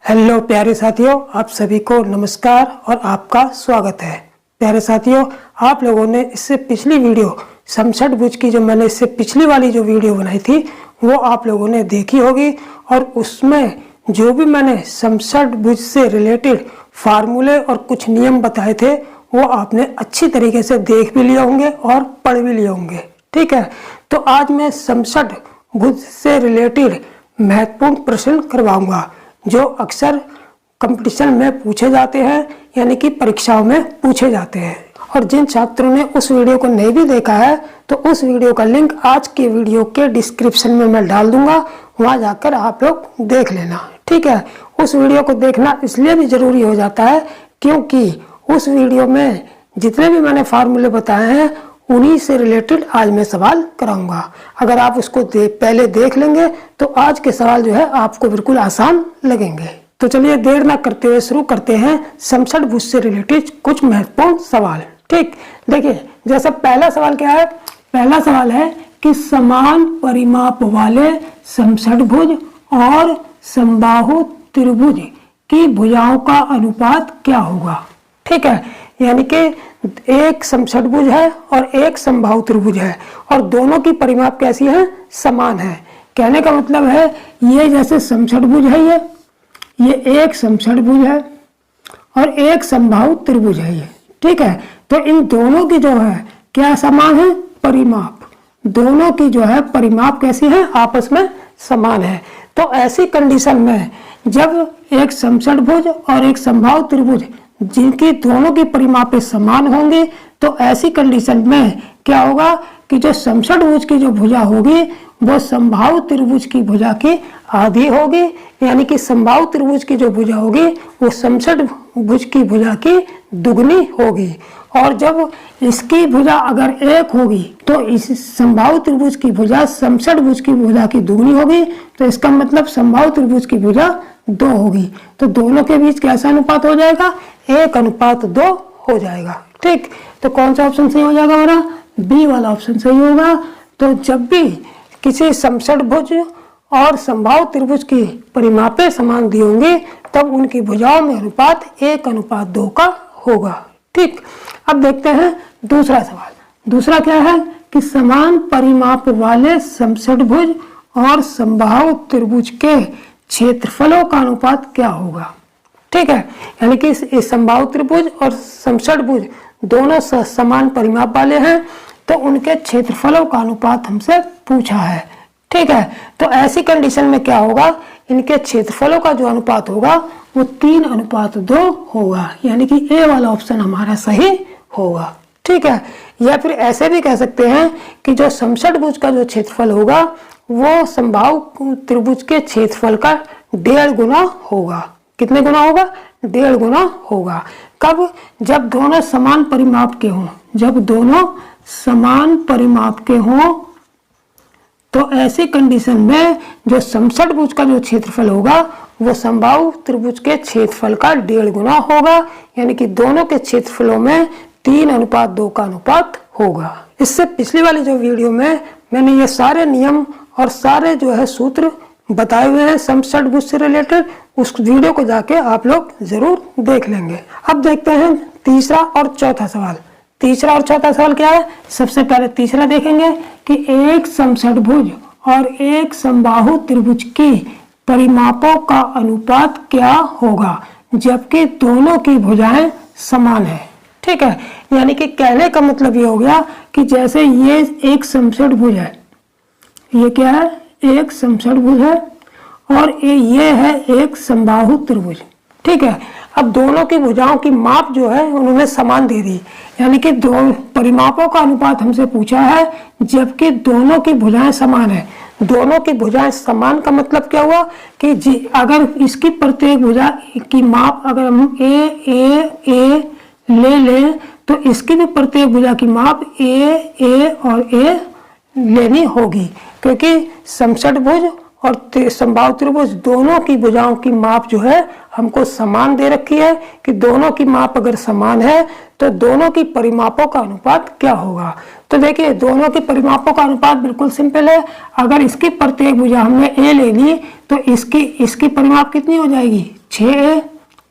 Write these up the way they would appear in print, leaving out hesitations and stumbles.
Hello प्यारे साथियों, आप सभी को नमस्कार और आपका स्वागत है। प्यारे साथियों, आप लोगों ने इससे पिछली वीडियो समषटभुज की जो मैंने इससे पिछली वाली जो वीडियो बनाई थी वो आप लोगों ने देखी होगी और उसमें जो भी मैंने समषटभुज से रिलेटेड फार्मूले और कुछ नियम बताए थे वो आपने अच्छी तरीके से देख भी लिए होंगे और पढ़ भी लिए होंगे। ठीक है, तो आज मैं समषटभुज से रिलेटेड महत्वपूर्ण प्रश्न करवाऊंगा जो अक्सर कंपटीशन में पूछे जाते हैं, यानी कि परीक्षाओं में पूछे जाते हैं। और जिन छात्रों ने उस वीडियो को नहीं भी देखा है तो उस वीडियो का लिंक आज के वीडियो के डिस्क्रिप्शन में मैं डाल दूंगा, वहां जाकर आप लोग देख लेना। ठीक है, उस वीडियो को देखना इसलिए भी जरूरी हो जाता है क्योंकि उस वीडियो में जितने भी मैंने फार्मूले बताए हैं उन्हीं से रिलेटेड आज मैं सवाल कराऊंगा। अगर आप उसको पहले देख लेंगे तो आज के सवाल जो है आपको बिल्कुल आसान लगेंगे। तो चलिए देर ना करते हुए शुरू करते हैं समषटभुज से रिलेटेड कुछ महत्वपूर्ण सवाल। ठीक, देखिए जैसा पहला सवाल क्या है। पहला सवाल है कि समान परिमाप वाले समषटभुज और समबाहु त्रिभुज की भुजाओं का अनुपात क्या होगा। ठीक है, यानी कि एक समषटभुज है और एक समबाहु त्रिभुज है और दोनों की परिमाप कैसी है, समान है। कहने का मतलब है ये जैसे समषटभुज है, ये एक समषटभुज है और एक समबाहु त्रिभुज है ये। ठीक है, तो इन दोनों की जो है क्या समान है, परिमाप। दोनों की जो है परिमाप कैसी है, आपस में समान है। तो ऐसी कंडीशन में जब एक समषटभुज और एक समबाहु त्रिभुज जिनकी दोनों की परिमापें समान होंगे तो ऐसी कंडीशन में क्या होगा कि जो समषटभुज की जो भुजा होगी वो समबाहु त्रिभुज की भुजा की आधी होगी, यानी कि समबाहु त्रिभुज की जो भुजा होगी वो समषटभुज की भुजा की दुगनी होगी। और जब इसकी भुजा अगर एक होगी तो इस समबाहु त्रिभुज की भुजा समषटभुज की भुजा की दुगनी होगी, तो इसका मतलब समबाहु त्रिभुज की भुजा 2 होगी। तो दोनों के बीच कैसा अनुपात हो जाएगा, 1:2 हो जाएगा। ठीक, तो कौन सा ऑप्शन सही हो जाएगा हमारा, बी वाला ऑप्शन सही होगा। तो जब भी किसी समषटभुज और समबाहु त्रिभुज की परिमापें समान दी होंगी तब उनकी भुजाओं में अनुपात 1:2 का होगा। ठीक, अब देखते हैं दूसरा सवाल। दूसरा क्या है कि समान परिमाप वाले समषटभुज और समबाहु त्रिभुज के क्षेत्रफलों का अनुपात क्या होगा। ठीक है, यानी कि समबाहु त्रिभुज और समषटभुज दोनों समान परिमाप वाले हैं तो उनके क्षेत्रफलों का अनुपात हमसे पूछा है। ठीक है, तो ऐसी कंडीशन में क्या होगा, इनके क्षेत्रफलों का जो अनुपात होगा वो 3:2 होगा, यानी कि ए वाला ऑप्शन हमारा सही होगा। ठीक है, या फिर ऐसे भी कह सकते हैं कि जो समषटभुज का जो क्षेत्रफल होगा वो समबाहु त्रिभुज के क्षेत्रफल का 1.5 गुना होगा। कितने गुना होगा, 1.5 गुना होगा। कब, जब दोनों समान परिमाप के हों। जब दोनों समान परिमाप के हों तो ऐसी कंडीशन में जो समषटभुज का जो क्षेत्रफल होगा वो समबाहु त्रिभुज के क्षेत्रफल का 1.5 गुना होगा, यानी कि दोनों के क्षेत्रफलों में 3:2 का अनुपात होगा। इससे पिछली वाली जो वीडियो में मैंने ये सारे नियम और सारे जो है सूत्र बताए हुए हैं समषटभुज से रिलेटेड, उस वीडियो को जाके आप लोग जरूर देख लेंगे। अब देखते हैं तीसरा और चौथा सवाल। तीसरा और चौथा सवाल क्या है, सबसे पहले तीसरा देखेंगे कि एक समषटभुज और एक समबाहु त्रिभुज की परिमापों का अनुपात क्या होगा जबकि दोनों की भुजाएं समान है। ठीक है, यानी कि कहने का मतलब ये हो गया कि जैसे ये एक समषटभुज है, ये क्या है, एक समषटभुज है और ये है एक समबाहु त्रिभुज। ठीक है, अब दोनों की भुजाओं की माप जो है उन्होंने समान दे दी, यानी कि दो परिमापों का अनुपात हमसे पूछा है जबकि दोनों की भुजाएं समान है। दोनों की भुजाएं समान का मतलब क्या हुआ कि अगर इसकी प्रत्येक भुजा की माप अगर हम ए ले लें तो इसकी भी प्रत्येक भुजा की माप ए और ए लेनी होगी, क्योंकि समषटभुज और समबाहु त्रिभुज दोनों की भुजाओं की माप जो है हमको समान दे रखी है कि दोनों की माप अगर समान है तो दोनों की परिमापों का अनुपात क्या होगा। तो देखिए दोनों के परिमापों का अनुपात बिल्कुल सिंपल है। अगर इसकी प्रत्येक भुजा हमने a ले ली तो इसकी परिमाप कितनी हो जाएगी 6a,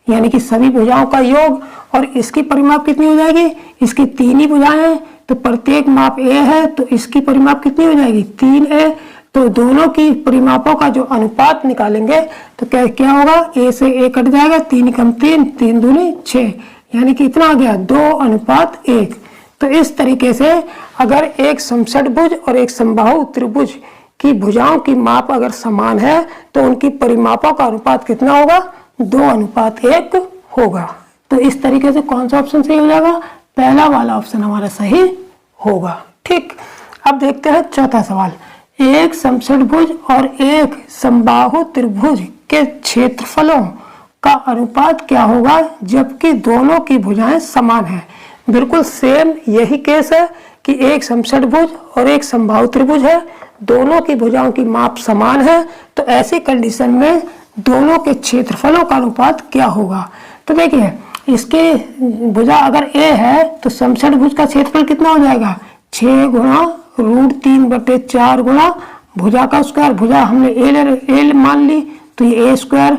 यानी कि सभी भुजाओं का योग, और इसकी परिमाप कितनी हो जाएगी, इसकी 3 ही भुजाएं हैं तो प्रत्येक माप a है तो इसकी परिमाप कितनी हो जाएगी 3a। तो दोनों की परिमापों का जो अनुपात निकालेंगे तो क्या होगा, a से a कट जाएगा, 3 कम 3, 3 दूनी 6, यानी कि इतना आ गया 2:1। तो इस तरीके से अगर एक समषटभुज और एक समबाहु त्रिभुज की भुजाओं की माप अगर समान है तो उनकी परिमापों का अनुपात कितना होगा, 2:1 होगा। तो इस तरीके से कौन सा ऑप्शन सही हो जाएगा, पहला वाला ऑप्शन हमारा सही होगा। ठीक, अब देखते हैं चौथा सवाल। एक समषटभुज और एक समबाहु त्रिभुज के क्षेत्रफलों का अनुपात क्या होगा जबकि दोनों की भुजाएं समान हैं। बिल्कुल सेम यही केस है कि एक समषटभुज और एक समबाहु त्रिभुज है, दोनों की भुजाओं की माप समान है, तो ऐसी कंडीशन में दोनों के क्षेत्रफलों का अनुपात क्या होगा। तो देखिए इसके भुजा अगर a है तो समषटभुज का क्षेत्रफल कितना हो जाएगा, 6 गुणा √3/4 गुणा भुजा का स्क्वायर, भुजा हमने a मान ली तो ये a²,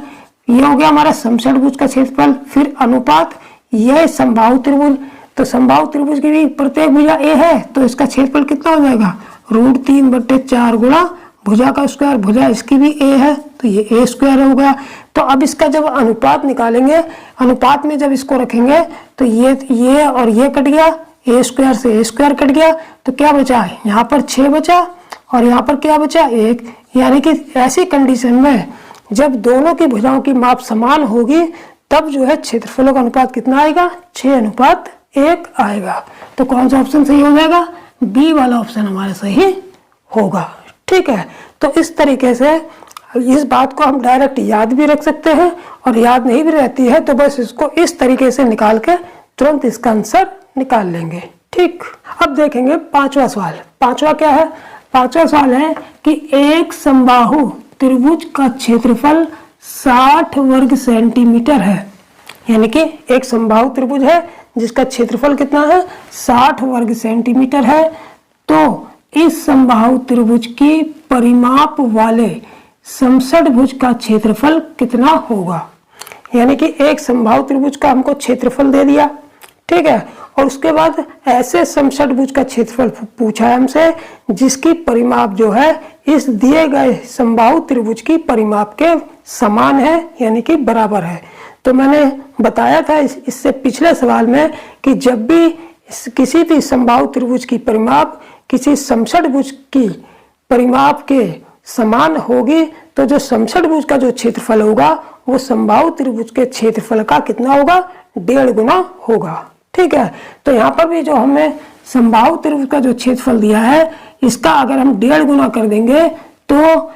ये हो गया हमारा समषटभुज का क्षेत्रफल। फिर अनुपात यह समबाहु त्रिभुज, तो समबाहु त्रिभुज की भी प्रत्येक भुजा a है तो इसका क्षेत्रफल कितना हो जाएगा, √3/4 गुणा भुजा का स्क्वायर, भुजा इसकी भी a है तो ये a² हो गया। तो अब इसका जब अनुपात निकालेंगे, अनुपात में जब इसको रखेंगे तो ये और ये कट गया, a² से a² कट गया, तो क्या बचा, यहाँ पर 6 बचा और यहाँ पर क्या बचा 1। यानी कि ऐसी कंडीशन में जब दोनों की भुजाओं की माप समान होगी तब जो है क्षेत्रफलों का अनुपात कितना आएगा, 6:1 आएगा। तो कौन सा ऑप्शन सही हो जाएगा, बी वाला ऑप्शन हमारा सही होगा। ठीक है, तो इस तरीके से इस बात को हम डायरेक्ट याद भी रख सकते हैं और याद नहीं भी रहती है तो बस इसको इस तरीके से निकाल के तुरंत इसका आंसर निकाल लेंगे। ठीक, अब देखेंगे पांचवा सवाल। पांचवा क्या है, पांचवा सवाल है कि एक समबाहु त्रिभुज का क्षेत्रफल 60 वर्ग सेंटीमीटर है। यानी कि एक समबाहु त्रिभुज है जिसका क्षेत्रफल कितना है, 60 वर्ग सेंटीमीटर है। तो इस समबाहु त्रिभुज की परिमाप वाले समषटभुज का क्षेत्रफल कितना होगा। यानी कि एक समबाहु त्रिभुज का हमको क्षेत्रफल दे दिया, ठीक है, और उसके बाद ऐसे समषटभुज का क्षेत्रफल पूछा है हमसे जिसकी परिमाप जो है इस दिए गए समबाहु त्रिभुज की परिमाप के समान है, यानी कि बराबर है। तो मैंने बताया था इससे पिछले सवाल में कि जब भी किसी भी समबाहु त्रिभुज की परिमाप किसी समषटभुज की परिमाप के समान होगी तो जो समषटभुज का जो क्षेत्रफल होगा वो समबाहु त्रिभुज के क्षेत्रफल का कितना होगा, 1.5 गुना होगा। ठीक है, तो यहाँ पर भी जो हमें समबाहु त्रिभुज का जो क्षेत्रफल दिया है इसका अगर हम 1.5 गुना कर देंगे तो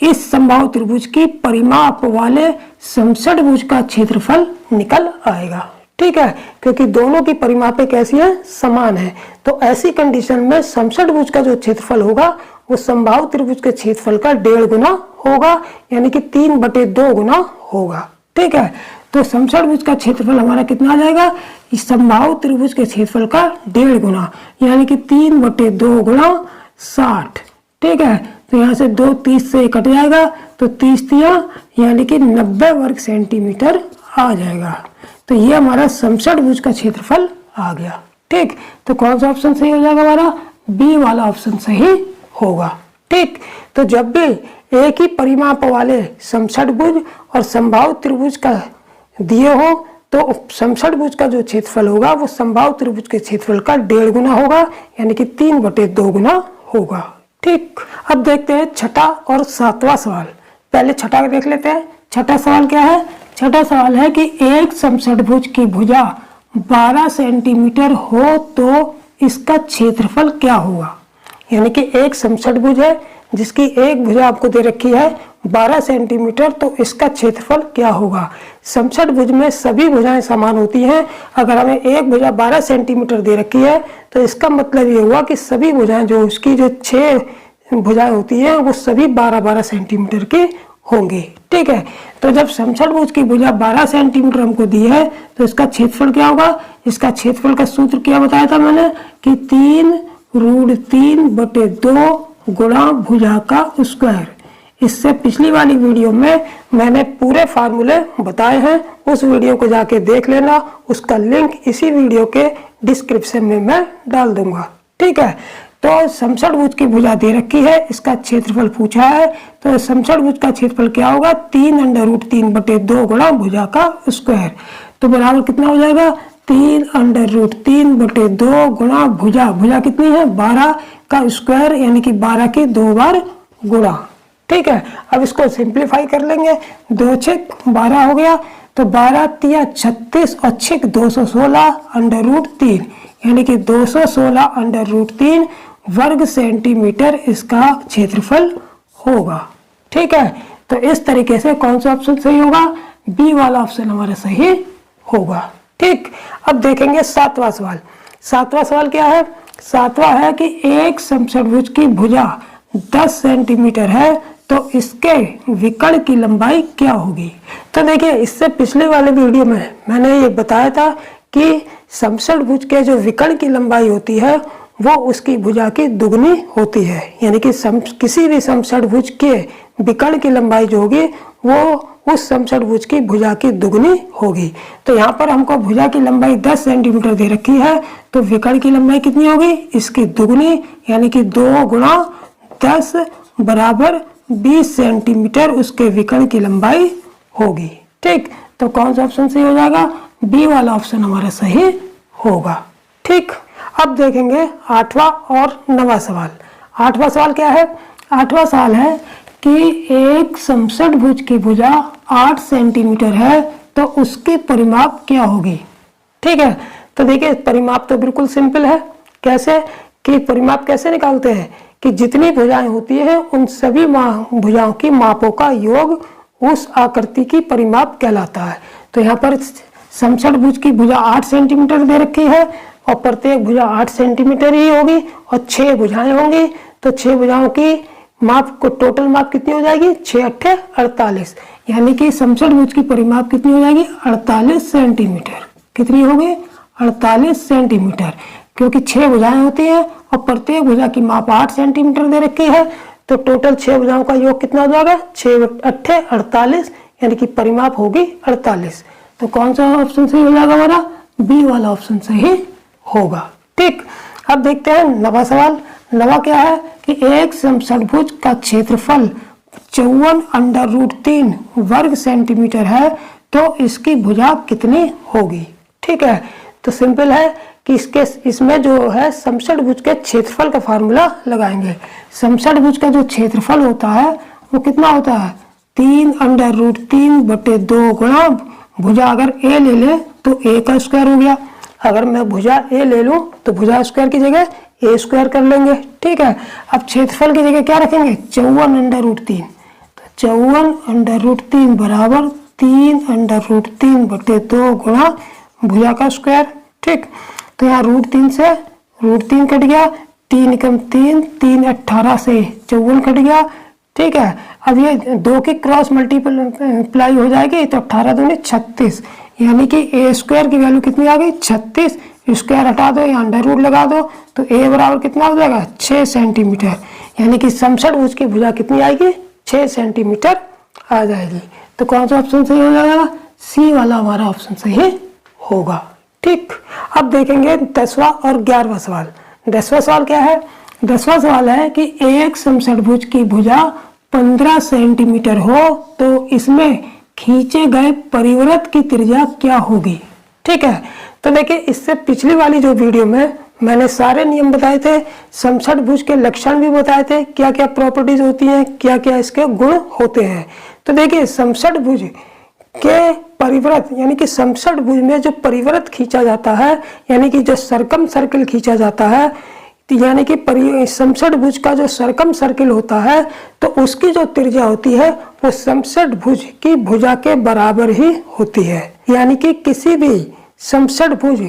इस समबाहु त्रिभुज की परिमाप वाले समषटभुज का क्षेत्रफल निकल आएगा। ठीक है, क्योंकि दोनों की परिमापें कैसी है, समान है। तो ऐसी कंडीशन में समषटभुज का जो क्षेत्रफल होगा वो समबाहु त्रिभुज के क्षेत्रफल का 1.5 गुना होगा, यानी कि 3/2 गुना होगा। ठीक है, तो समषटभुज का क्षेत्रफल हमारा कितना आ जाएगा, इस समबाहु त्रिभुज के क्षेत्रफल का 1.5 गुना, यानी कि 3/2 गुणा 60। ठीक है, तो यहाँ से 2 30 से कट जाएगा तो 30 यानी कि 90 वर्ग सेंटीमीटर आ जाएगा। तो ये हमारा समषटभुज का क्षेत्रफल आ गया। ठीक, तो कौन सा ऑप्शन सही हो जाएगा, हमारा बी वाला ऑप्शन सही होगा। ठीक, तो जब भी एक ही परिमाप वाले समषटभुज और समबाहु त्रिभुज का दिए हो तो समषटभुज का जो क्षेत्रफल होगा वो समबाहु त्रिभुज के क्षेत्रफल का 1.5 गुना होगा, यानी कि 3/2 गुना होगा। ठीक, अब देखते हैं छठा और सातवां सवाल। पहले छठा देख लेते हैं। छठा सवाल क्या है, छठा सवाल है कि एक समषटभुज की भुजा 12 सेंटीमीटर हो तो इसका क्षेत्रफल क्या होगा। यानी कि एक समषटभुज है जिसकी एक भुजा आपको दे रखी है 12 सेंटीमीटर, तो इसका क्षेत्रफल क्या होगा। समषटभुज में सभी भुजाएं समान होती हैं। अगर हमें एक भुजा 12 सेंटीमीटर दे रखी है तो इसका मतलब ये हुआ कि सभी भुजाएं जो उसकी जो 6 भुजाएं होती हैं वो सभी 12-12 सेंटीमीटर की होंगी। ठीक है, तो जब समषटभुज की भुजा 12 सेंटीमीटर हमको दी है तो इसका क्षेत्रफल क्या होगा? इसका क्षेत्रफल का सूत्र क्या बताया था मैंने कि 3√3/2 गुणा भुजा का स्क्वायर। इससे पिछली वाली वीडियो में मैंने पूरे फार्मूले बताए हैं, उस वीडियो को जाके देख लेना, उसका लिंक इसी वीडियो के डिस्क्रिप्शन में मैं डाल दूंगा। ठीक है, तो समषटभुज की भुजा दे रखी है, इसका क्षेत्रफल पूछा है, तो समषटभुज का क्षेत्रफल क्या होगा? 3√3/2 गुणा भुजा का स्क्वायर। तो बराबर कितना हो जाएगा? 3√3/2 गुणा भुजा, भुजा कितनी है? 12 का स्क्वायर यानी कि 12 की 2 बार गुणा। ठीक है, अब इसको सिंप्लीफाई कर लेंगे, 2×6=12 हो गया, तो 12×3=36 और 6×216√3 यानी कि 216√3 वर्ग सेंटीमीटर इसका क्षेत्रफल होगा। ठीक है, तो इस तरीके से कौन सा ऑप्शन सही होगा? बी वाला ऑप्शन हमारा सही होगा। ठीक, अब देखेंगे 7वां सवाल। 7वां सवाल क्या है? 7वां है कि एक समषटभुज की भुजा 10 सेंटीमीटर है तो इसके विकर्ण की लंबाई क्या होगी? तो देखिए, इससे पिछले वाले वीडियो में मैंने ये बताया था कि समषटभुज के जो विकर्ण की लंबाई होती है वो उसकी भुजा की दुगनी होती है, यानी कि किसी भी समषटभुज के विकर्ण की लंबाई जो होगी वो उस समषटभुज की भुजा की दुगनी होगी। तो यहाँ पर हमको भुजा की लंबाई 10 सेंटीमीटर दे रखी है, तो विकर्ण की लंबाई कितनी होगी? इसकी दुगनी यानी कि 2 × 10 बराबर 20 सेंटीमीटर उसके विकर्ण की लंबाई होगी। ठीक, तो कौन सा ऑप्शन सही हो जाएगा? बी वाला ऑप्शन हमारा सही होगा। ठीक, अब देखेंगे 8वां और 9वां सवाल। 8वां सवाल क्या है? 8वां सवाल है कि एक समषटभुज की भुजा 8 सेंटीमीटर है तो उसकी परिमाप क्या होगी? ठीक है, तो देखिए परिमाप तो बिल्कुल सिंपल है। कैसे कि परिमाप कैसे निकालते हैं कि जितनी भुजाएं होती है उन सभी भुजाओं की मापों का योग उस आकृति की परिमाप कहलाता है। तो यहाँ पर समषटभुज की भुजा 8 सेंटीमीटर दे रखी है और प्रत्येक भुजा 8 सेंटीमीटर ही होगी और 6 भुजाएं होंगी, तो 6 भुजाओं की माप को टोटल माप कितनी हो जाएगी? 6×8=48, यानी कि समषटभुज की परिमाप कितनी हो जाएगी? 48 सेंटीमीटर। कितनी होगी? 48 सेंटीमीटर, क्योंकि 6 भुजाएं होती हैं और प्रत्येक भुजा की माप 8 सेंटीमीटर दे रखी है, तो टोटल 6 भुजाओं का योग कितना हो जाएगा? 6×8=48, यानी कि परिमाप होगी 48। तो कौन सा ऑप्शन सही हो जाएगा हमारा? बी वाला ऑप्शन सही होगा। ठीक, अब देखते हैं 9वां सवाल। 9वां क्या है कि एक समषटभुज का क्षेत्रफल 54√3 वर्ग सेंटीमीटर है तो इसकी भुजा कितनी होगी? ठीक है, तो सिंपल है कि इसमें जो है समषटभुज के क्षेत्रफल का फार्मूला लगाएंगे। समषटभुज का जो क्षेत्रफल होता है वो कितना होता है? 3√3/2 गुणा भुजा अगर ए ले ले तो ए का स्क्वायर हो गया, अगर मैं भुजा ए ले लूं तो भुजा स्क्वायर की जगह ए स्क्वायर कर लेंगे। ठीक है, अब क्षेत्रफल की जगह क्या रखेंगे? 54√3, तो 54√3 बराबर 3√3/2 गुणा भुजा का स्क्वायर। ठीक, तो यहाँ √3 से √3 कट गया, 3 × 3 3 18 से 54 कट गया। ठीक है, अब ये 2 की क्रॉस मल्टीप्लाई हो जाएगी तो 18 दूनी 36, यानी कि ए स्क्वायर की वैल्यू कितनी आ गई? 36। स्क्वायर हटा दो, यहाँ अंडर रूट लगा दो, तो ए बराबर कितना हो जाएगा? 6 सेंटीमीटर, यानी कि समषटभुज की भुजा कितनी आएगी? 6 सेंटीमीटर आ जाएगी। तो कौन सा ऑप्शन सही हो जाएगा? सी वाला हमारा ऑप्शन सही होगा। ठीक, अब देखेंगे 10वां और 11वां सवाल। 10वां सवाल क्या है? 10वां सवाल है कि एक समषटभुज की भुजा 15 सेंटीमीटर हो तो इसमें खींचे गए परिवृत्त की त्रिज्या क्या होगी? ठीक है, तो देखिए इससे पिछली वाली जो वीडियो में मैंने सारे नियम बताए थे, समषटभुज के लक्षण भी बताए थे, क्या क्या प्रॉपर्टीज होती हैं, क्या क्या इसके गुण होते हैं। तो देखिए समषटभुज के परिवृत्त यानी कि समषटभुज में जो परिवृत्त खींचा जाता है, यानी कि जो सर्कम सर्किल खींचा जाता है, यानी कि समषटभुज का जो सर्कम सर्किल होता है तो उसकी जो त्रिज्या होती है वो समषटभुज की भुजा के बराबर ही होती है। यानी कि किसी भी समषटभुज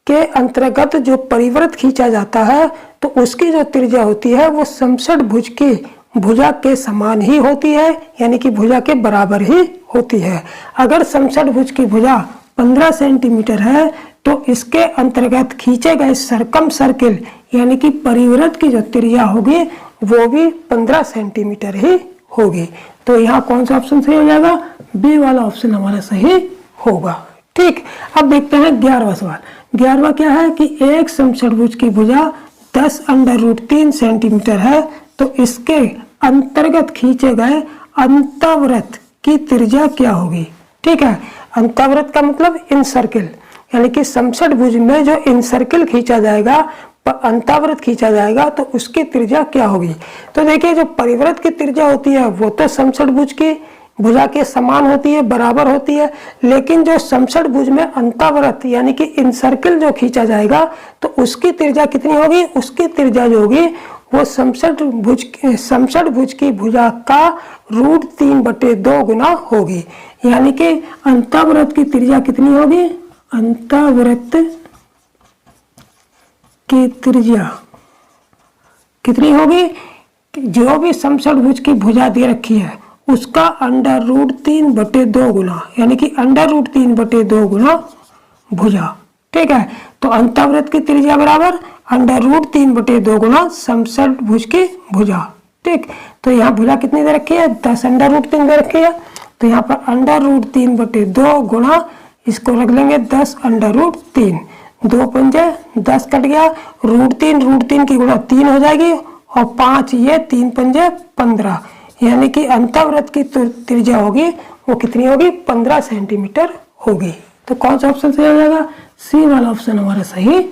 के अंतर्गत जो परिवृत्त खींचा जाता है तो तो उसकी जो त्रिज्या होती है वो समषट भुज की भुजा के समान ही होती है, यानी कि भुजा के बराबर ही होती है। अगर समषट भुज की भुजा 15 सेंटीमीटर है तो इसके अंतर्गत खींचे गए सरकम सर्किल यानी कि परिवृत्त की जो त्रिज्या होगी वो भी 15 सेंटीमीटर ही होगी। तो यहाँ कौन सा ऑप्शन सही हो जाएगा? बी वाला ऑप्शन हमारा सही होगा। ठीक, अब देखते हैं 11वां सवाल। 11वां क्या है कि एक समषटभुज की भुजा 10√3 सेंटीमीटर है तो इसके अंतर्गत खींचे गए अंतःवृत्त की त्रिज्या क्या होगी? ठीक है, अंतःवृत्त का मतलब इन सर्किल, यानी कि समषटभुज में जो इन सर्किल खींचा जाएगा, अंतःवृत्त खींचा जाएगा तो उसकी त्रिज्या क्या होगी? तो देखिए जो परिवृत्त की त्रिज्या होती है वो तो समषटभुज की भुजा के समान होती है, बराबर होती है, लेकिन जो समषटभुज में अंतःवृत्त यानी कि इन सर्किल जो खींचा जाएगा तो उसकी त्रिज्या कितनी होगी? उसकी त्रिज्या जो होगी वो समषटभुज की भुजा का √3/2 गुना होगी, यानी कि अंतःवृत्त की त्रिज्या कितनी होगी? अंतःवृत्त की त्रिज्या कितनी होगी? जो भी समषटभुज की भुजा दे रखी है उसका √3/2 गुना, यानी कि √3/2 गुना भुजा। ठीक है, तो अंतःवृत्त की त्रिज्या बराबर √3/2 गुना समषटभुज की भुजा। ठीक, तो यहाँ भुजा कितनी दे रखी है? 10√3 दे रखी है, तो यहाँ पर √3/2 गुना इसको रख लेंगे 10√3, 2 पंजे 10 कट गया, √3 की गुणा 3 हो जाएगी और 5 ये 3 पंजे 15, यानी कि अंतःवृत्त की त्रिज्या होगी वो कितनी होगी? 15 सेंटीमीटर होगी। तो कौन सा ऑप्शन सही हो जाएगा? सी वाला ऑप्शन हमारा सही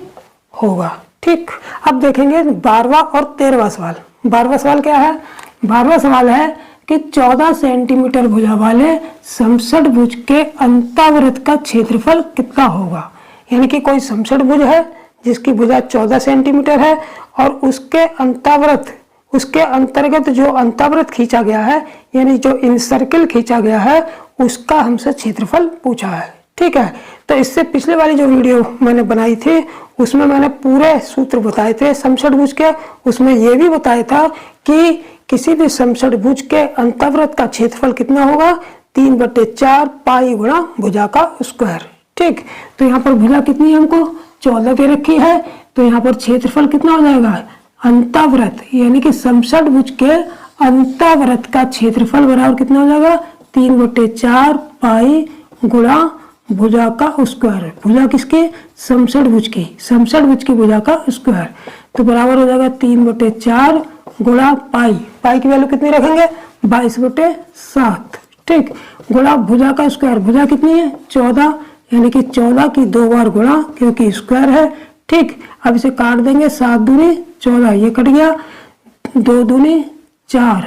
होगा। ठीक, अब देखेंगे 12वां और 13वां सवाल। 12वां सवाल क्या है? 12वां सवाल है कि 14 सेंटीमीटर भुजा वाले समषटभुज के अंतःवृत्त का क्षेत्रफल कितना होगा? यानी कि कोई समषटभुज है जिसकी भुजा 14 सेंटीमीटर है और उसके अंतःवृत्त, उसके अंतर्गत जो अंतःवृत्त खींचा गया है यानी जो इन सर्किल खींचा गया है उसका हमसे क्षेत्रफल पूछा है। ठीक है, तो इससे पिछले वाली जो वीडियो मैंने बनाई थी उसमें मैंने पूरे सूत्र बताए थे समषटभुज के। उसमें यह भी बताया था कि किसी भी समषटभुज के अंतःवृत्त का क्षेत्रफल कितना होगा? 3/4 पाई गुणा भुजा का स्क्वायर। ठीक, तो यहाँ पर भुजा कितनी है? हमको 14 दे रखी है, तो यहाँ पर क्षेत्रफल कितना हो जाएगा? अंतःवृत्त यानी कि समषटभुज के अंतःवृत्त का क्षेत्रफल बराबर कितना हो जाएगा? 3/4 पाई गुणा भुजा का स्क्वायर। भुजा किसकी? समषटभुज की, समषटभुज की भुजा का स्क्वायर, तो बराबर हो जाएगा 3/4 गुणा पाई। पाई की वैल्यू कितनी रखेंगे? 22/7। ठीक, गुणा भुजा का स्क्वायर, भुजा कितनी है? 14, यानी कि 14 की 2 बार गुणा क्योंकि स्क्वायर है। ठीक, अब इसे काट देंगे, 7 दूनी 14, ये कट गया, 2 दूनी 4,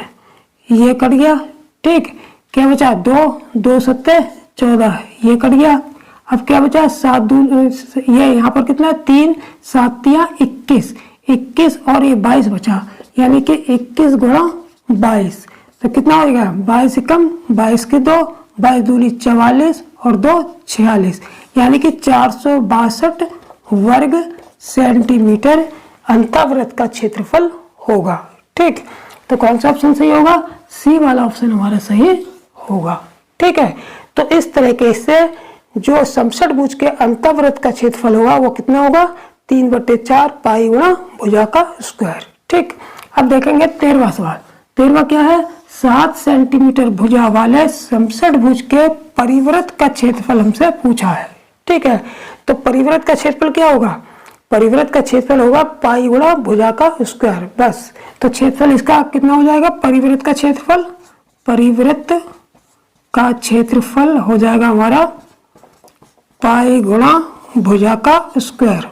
ये कट गया। ठीक, क्या बचा? 2 7 14, ये कट गया। अब क्या बचा? 7 दूनी, ये यहाँ पर कितना? 3 7 21, 21 और ये 22 बचा, यानी कि 21 गुणा 22, तो कितना हो गया? 22 कम 22 के 2, 22 दूनी 44 और 2 46, यानी कि 462 वर्ग सेंटीमीटर अंतःवृत्त का क्षेत्रफल होगा। ठीक, तो कौन सा ऑप्शन सही होगा? सी वाला ऑप्शन हमारा सही होगा। ठीक है, तो इस तरीके से जो समषटभुज के अंतःवृत्त का क्षेत्रफल होगा वो कितना होगा? 3/4 पाई गुणा भुजा का स्क्वायर। ठीक, अब देखेंगे 13वां सवाल। 13वां क्या है? 7 सेंटीमीटर भुजा वाले समषटभुज के परिवृत्त का क्षेत्रफल हमसे पूछा है। ठीक है, तो परिवृत्त का क्षेत्रफल क्या होगा? परिवृत्त का क्षेत्रफल होगा पाई गुणा भुजा का स्क्वायर, बस। तो क्षेत्रफल इसका कितना हो जाएगा? परिवृत्त का क्षेत्रफल, परिवृत्त का क्षेत्रफल हो जाएगा हमारा पाई गुणा भुजा का स्क्वायर।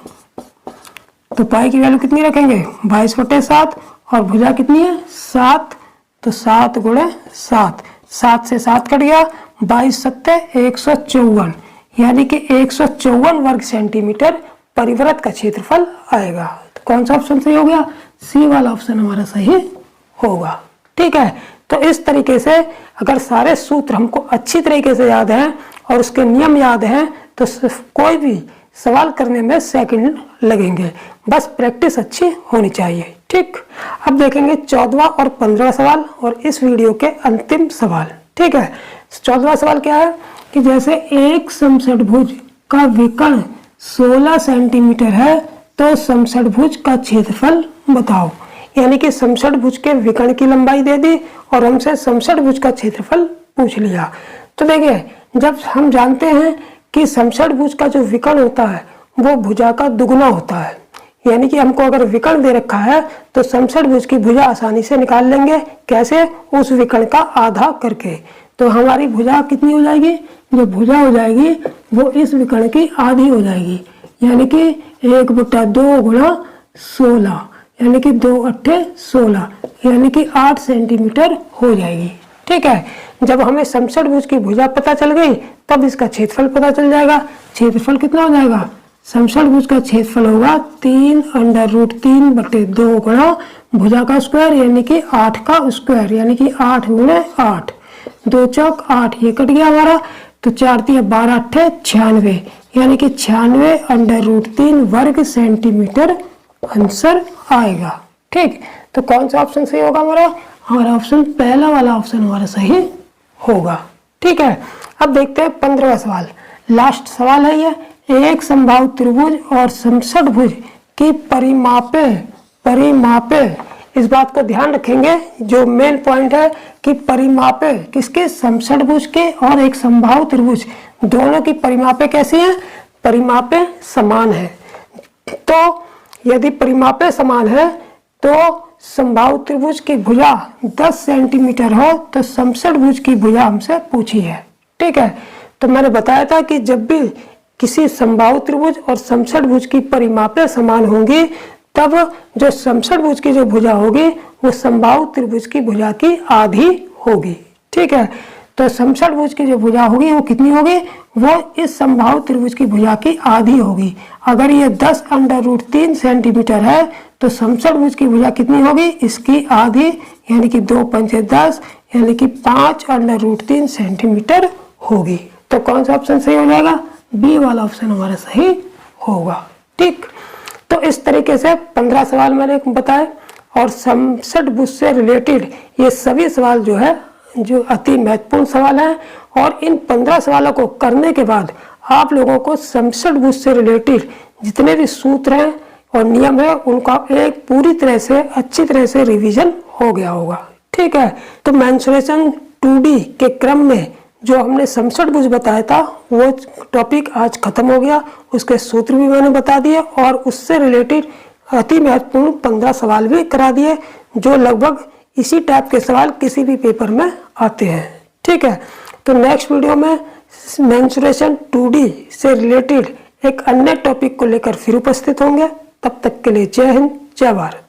तो पाई की वैल्यू कितनी रखेंगे? 22/7 और भुजा कितनी है? 7, तो 7 गुणे 7, 7 से 7 कट गया, 22 7 154, यानी कि 154 वर्ग सेंटीमीटर परिवृत्त का क्षेत्रफल आएगा। तो कौन सा ऑप्शन सही हो गया? सी वाला ऑप्शन हमारा सही होगा। ठीक है, तो इस तरीके से अगर सारे सूत्र हमको अच्छी तरीके से याद हैं और उसके नियम याद हैं तो कोई भी सवाल करने में सेकंड लगेंगे, बस प्रैक्टिस अच्छी होनी चाहिए। ठीक, अब देखेंगे 14वां और 15वां सवाल और इस वीडियो के अंतिम सवाल। ठीक है, 14वां सवाल क्या है कि जैसे एक समषटभुज का विकर्ण 16 सेंटीमीटर है तो समषटभुज का क्षेत्रफल बताओ। यानी कि समषटभुज के विकर्ण की लंबाई दे दी और हमसे समषटभुज का क्षेत्रफल पूछ लिया। तो देखिए, जब हम जानते हैं कि समषटभुज का जो विकर्ण होता है वो भुजा का दुगुना होता है, यानी कि हमको अगर विकर्ण दे रखा है तो समषटभुज की भुजा आसानी से निकाल लेंगे। कैसे? उस विकर्ण का आधा करके। तो हमारी भुजा कितनी हो जाएगी? जो भुजा हो जाएगी वो इस विकर्ण की आधी हो जाएगी, यानी कि 1/2 गुणा 16, यानी कि 2 अट्ठे 16, यानी कि 8 सेंटीमीटर हो जाएगी। ठीक है, जब हमें समषटभुज की भुजा पता चल गई तब इसका क्षेत्रफल पता चल जाएगा। क्षेत्रफल कितना हो जाएगा? समषटभुज का क्षेत्रफल होगा 3√3/2 गुणा भुजा का स्क्वायर, यानी कि 8 का स्क्वायर, यानी कि 8 गुणे 8, 2 चौक 8, ये कट गया हमारा, तो 4 × 12 = 96, यानी कि 96√3 वर्ग सेंटीमीटर आंसर आएगा। ठीक, तो कौन सा ऑप्शन सही होगा हमारा? हमारा ऑप्शन पहला वाला ऑप्शन हमारा सही होगा। ठीक है, अब देखते हैं 15वां सवाल, लास्ट सवाल है ये। एक समबाहु त्रिभुज और समषटभुज की परिमापे, इस बात को ध्यान रखेंगे, जो मेन पॉइंट है कि परिमापे किसके? समषटभुज के और एक समबाहु त्रिभुज, दोनों की परिमापे कैसी है? परिमापे समान है। तो यदि परिमापे समान है तो समबाहु त्रिभुज की भुजा 10 सेंटीमीटर हो तो समषटभुज की भुजा हमसे पूछी है। ठीक है, तो मैंने बताया था कि जब भी किसी समबाहु त्रिभुज और समषटभुज की परिमापें समान होंगी तब जो समषटभुज की जो भुजा होगी वो समबाहु त्रिभुज की भुजा की आधी होगी। ठीक है, तो समषटभुज की जो भुजा होगी वो कितनी होगी? वो इस समबाहु त्रिभुज की भुजा की आधी होगी। अगर ये 10√3 सेंटीमीटर है तो समषटभुज की भुजा कितनी होगी? इसकी आधी, यानी कि 2 × 5 = 10, यानी कि 5√3 सेंटीमीटर होगी। तो कौन सा ऑप्शन सही हो जाएगा? बी वाला ऑप्शन हमारा सही होगा। ठीक, तो इस तरीके से 15 सवाल मैंने बताए और समषटभुज से रिलेटेड ये सभी सवाल जो है जो अति महत्वपूर्ण सवाल है, और इन 15 सवालों को करने के बाद आप लोगों को समषटभुज से रिलेटेड जितने भी सूत्र हैं और नियम है उनका एक पूरी तरह से अच्छी तरह से रिवीजन हो गया होगा। ठीक है, तो मेंसुरेशन 2D के क्रम में जो हमने समषटभुज बताया था वो टॉपिक आज खत्म हो गया। उसके सूत्र भी मैंने बता दिए और उससे रिलेटेड अति महत्वपूर्ण 15 सवाल भी करा दिए, जो लगभग इसी टाइप के सवाल किसी भी पेपर में आते हैं। ठीक है, तो नेक्स्ट वीडियो में मेंसुरेशन 2D से रिलेटेड एक अन्य टॉपिक को लेकर फिर उपस्थित होंगे। तब तक के लिए जय हिंद, जय भारत।